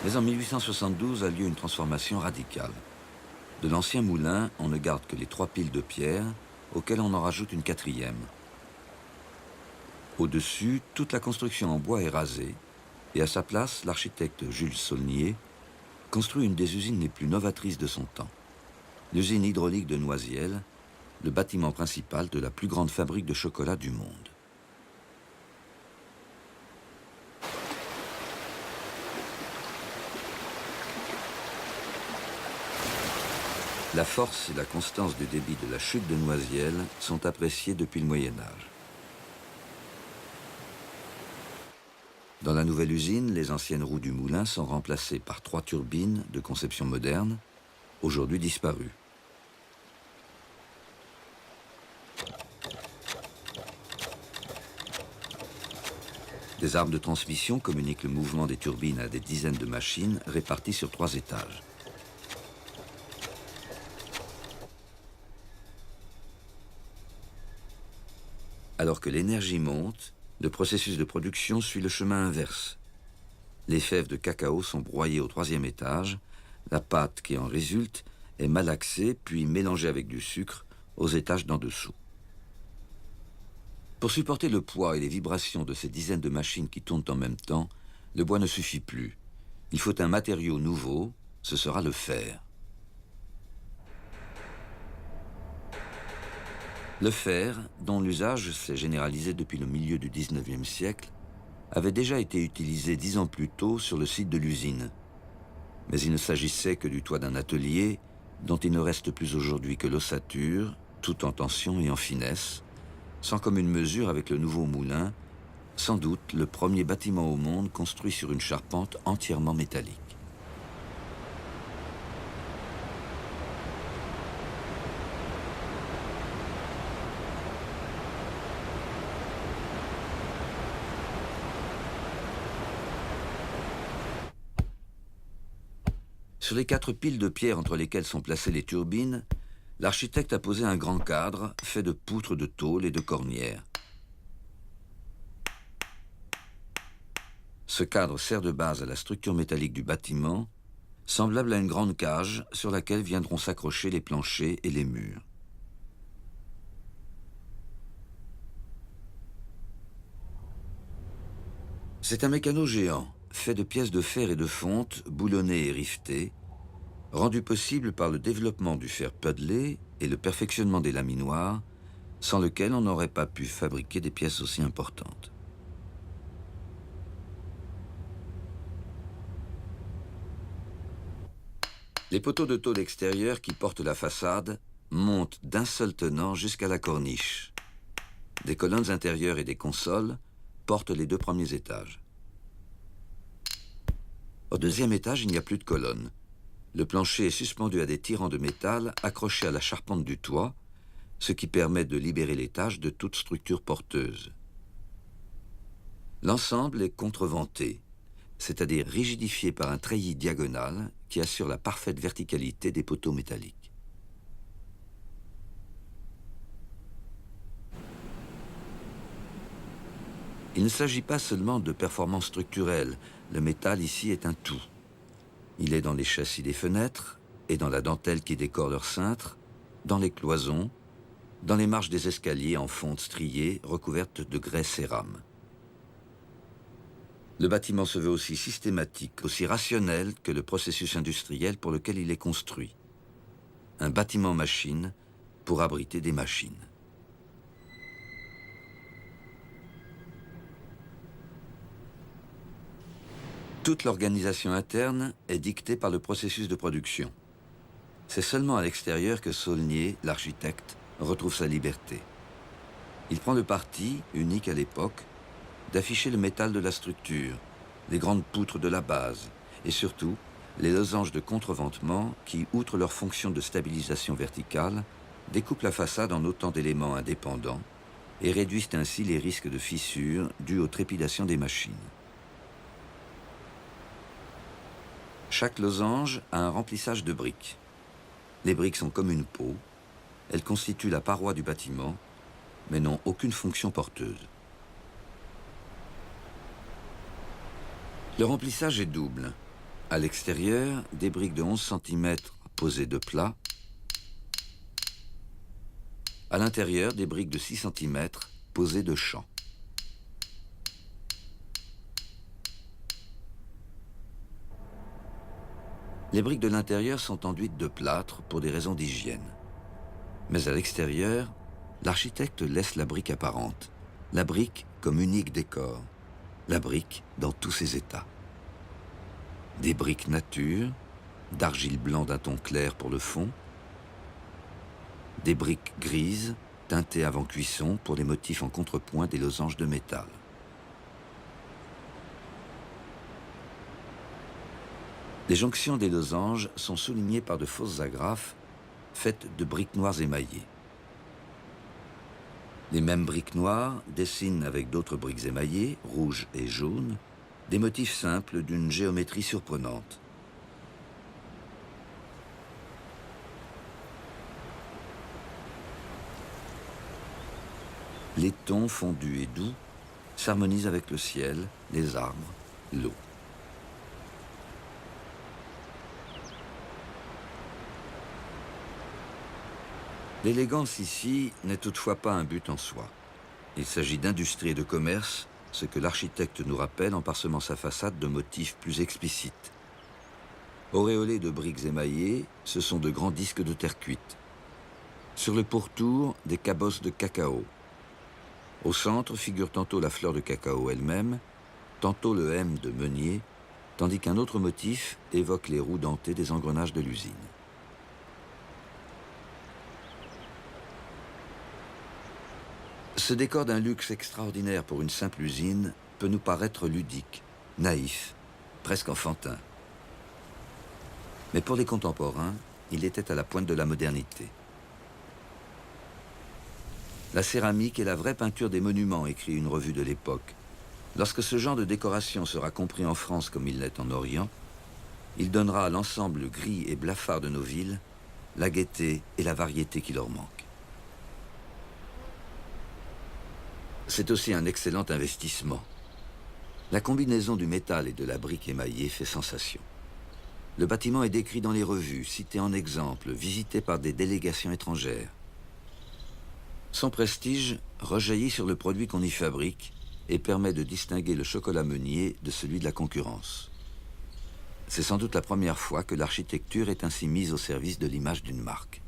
Mais en 1872 a lieu une transformation radicale. De l'ancien moulin, on ne garde que les 3 piles de pierre, auxquelles on en rajoute une 4e. Au-dessus, toute la construction en bois est rasée, et à sa place, l'architecte Jules Saulnier construit une des usines les plus novatrices de son temps. L'usine hydraulique de Noisiel, le bâtiment principal de la plus grande fabrique de chocolat du monde. La force et la constance du débit de la chute de Noisiel sont appréciées depuis le Moyen-Âge. Dans la nouvelle usine, les anciennes roues du moulin sont remplacées par 3 turbines de conception moderne, aujourd'hui disparues. Des arbres de transmission communiquent le mouvement des turbines à des dizaines de machines réparties sur 3 étages. Alors que l'énergie monte, le processus de production suit le chemin inverse. Les fèves de cacao sont broyées au 3e étage, la pâte qui en résulte est malaxée puis mélangée avec du sucre aux étages d'en dessous. Pour supporter le poids et les vibrations de ces dizaines de machines qui tournent en même temps, le bois ne suffit plus. Il faut un matériau nouveau, ce sera le fer. Le fer, dont l'usage s'est généralisé depuis le milieu du XIXe siècle, avait déjà été utilisé 10 ans plus tôt sur le site de l'usine. Mais il ne s'agissait que du toit d'un atelier dont il ne reste plus aujourd'hui que l'ossature, tout en tension et en finesse, sans commune mesure avec le nouveau moulin, sans doute le premier bâtiment au monde construit sur une charpente entièrement métallique. Sur les 4 piles de pierre entre lesquelles sont placées les turbines, l'architecte a posé un grand cadre fait de poutres de tôle et de cornières. Ce cadre sert de base à la structure métallique du bâtiment, semblable à une grande cage sur laquelle viendront s'accrocher les planchers et les murs. C'est un mécano géant, fait de pièces de fer et de fonte, boulonnées et rivetées, rendu possible par le développement du fer puddlé et le perfectionnement des laminoirs, sans lequel on n'aurait pas pu fabriquer des pièces aussi importantes. Les poteaux de tôle extérieurs qui portent la façade montent d'un seul tenant jusqu'à la corniche. Des colonnes intérieures et des consoles portent les 2 premiers étages. Au 2e étage, il n'y a plus de colonnes. Le plancher est suspendu à des tirants de métal accrochés à la charpente du toit, ce qui permet de libérer l'étage de toute structure porteuse. L'ensemble est contreventé, c'est-à-dire rigidifié par un treillis diagonal qui assure la parfaite verticalité des poteaux métalliques. Il ne s'agit pas seulement de performances structurelles, le métal ici est un tout. Il est dans les châssis des fenêtres et dans la dentelle qui décore leur cintre, dans les cloisons, dans les marches des escaliers en fonte striée recouvertes de grès cérame. Le bâtiment se veut aussi systématique, aussi rationnel que le processus industriel pour lequel il est construit. Un bâtiment-machine pour abriter des machines. Toute l'organisation interne est dictée par le processus de production. C'est seulement à l'extérieur que Saulnier, l'architecte, retrouve sa liberté. Il prend le parti, unique à l'époque, d'afficher le métal de la structure, les grandes poutres de la base, et surtout les losanges de contreventement qui, outre leur fonction de stabilisation verticale, découpent la façade en autant d'éléments indépendants et réduisent ainsi les risques de fissures dus aux trépidations des machines. Chaque losange a un remplissage de briques. Les briques sont comme une peau, elles constituent la paroi du bâtiment, mais n'ont aucune fonction porteuse. Le remplissage est double. À l'extérieur, des briques de 11 cm posées de plat. À l'intérieur, des briques de 6 cm posées de champ. Les briques de l'intérieur sont enduites de plâtre pour des raisons d'hygiène. Mais à l'extérieur, l'architecte laisse la brique apparente, la brique comme unique décor, la brique dans tous ses états. Des briques nature, d'argile blanc d'un ton clair pour le fond, des briques grises, teintées avant cuisson pour les motifs en contrepoint des losanges de métal. Les jonctions des losanges sont soulignées par de fausses agrafes faites de briques noires émaillées. Les mêmes briques noires dessinent avec d'autres briques émaillées, rouges et jaunes, des motifs simples d'une géométrie surprenante. Les tons fondus et doux s'harmonisent avec le ciel, les arbres, l'eau. L'élégance ici n'est toutefois pas un but en soi. Il s'agit d'industrie et de commerce, ce que l'architecte nous rappelle en parsemant sa façade de motifs plus explicites. Auréolés de briques émaillées, ce sont de grands disques de terre cuite. Sur le pourtour, des cabosses de cacao. Au centre figure tantôt la fleur de cacao elle-même, tantôt le M de meunier, tandis qu'un autre motif évoque les roues dentées des engrenages de l'usine. Ce décor d'un luxe extraordinaire pour une simple usine peut nous paraître ludique, naïf, presque enfantin. Mais pour les contemporains, il était à la pointe de la modernité. La céramique est la vraie peinture des monuments, écrit une revue de l'époque. Lorsque ce genre de décoration sera compris en France comme il l'est en Orient, il donnera à l'ensemble gris et blafard de nos villes la gaieté et la variété qui leur manquent. C'est aussi un excellent investissement. La combinaison du métal et de la brique émaillée fait sensation. Le bâtiment est décrit dans les revues, cité en exemple, visité par des délégations étrangères. Son prestige rejaillit sur le produit qu'on y fabrique et permet de distinguer le chocolat Meunier de celui de la concurrence. C'est sans doute la première fois que l'architecture est ainsi mise au service de l'image d'une marque.